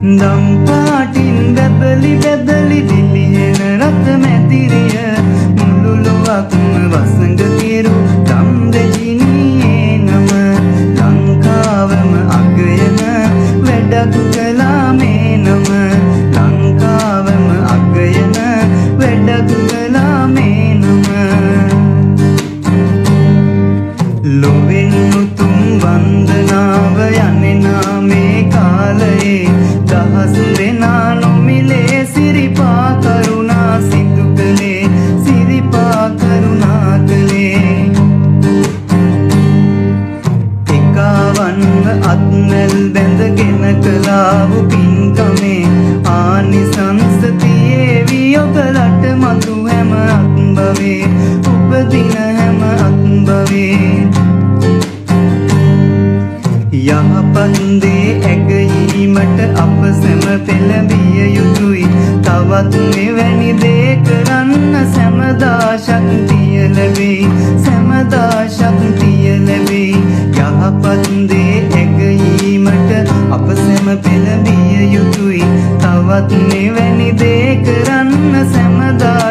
දම් පාටින් බැබලි බැබලි දිලිහෙන රත මැදිරිය මුළු ලොවක්ම වසඟ කිරු දම් දෙජිනියේ නම ලංකාවම අගයන වැඩක් කළා මේ නම ලංකාවම අගයන වැඩක් කළා මේ නම ලොවෙන් උතුම් වන්දනාව යන්නේ නාමේ කාලයේ දහස් දෙනා නොමිලේ සිරිපා කරුණා සිදු කළේ සිරිපා කරුණා කළේ එකවන්ව අත්නැල් බැඳගෙන කළාවු පින්කමේ ආනිසංස තියේවි ඔබලට මතු හැම අත්බවේ උපදින හැම අත්බවේ යහපත් දේ ඇගීමට අප සැම පෙළඹිය යුතුයි තවත් මෙවැනි දේ කරන්න සැමදා ශක්තිය ලැබෙයි සැමදා ශක්තිය ලැබෙයි යහපත් දේ ඇගීමට අප සැම පෙළඹිය යුතුයි තවත් මෙවැනි දේ කරන්න සැමදා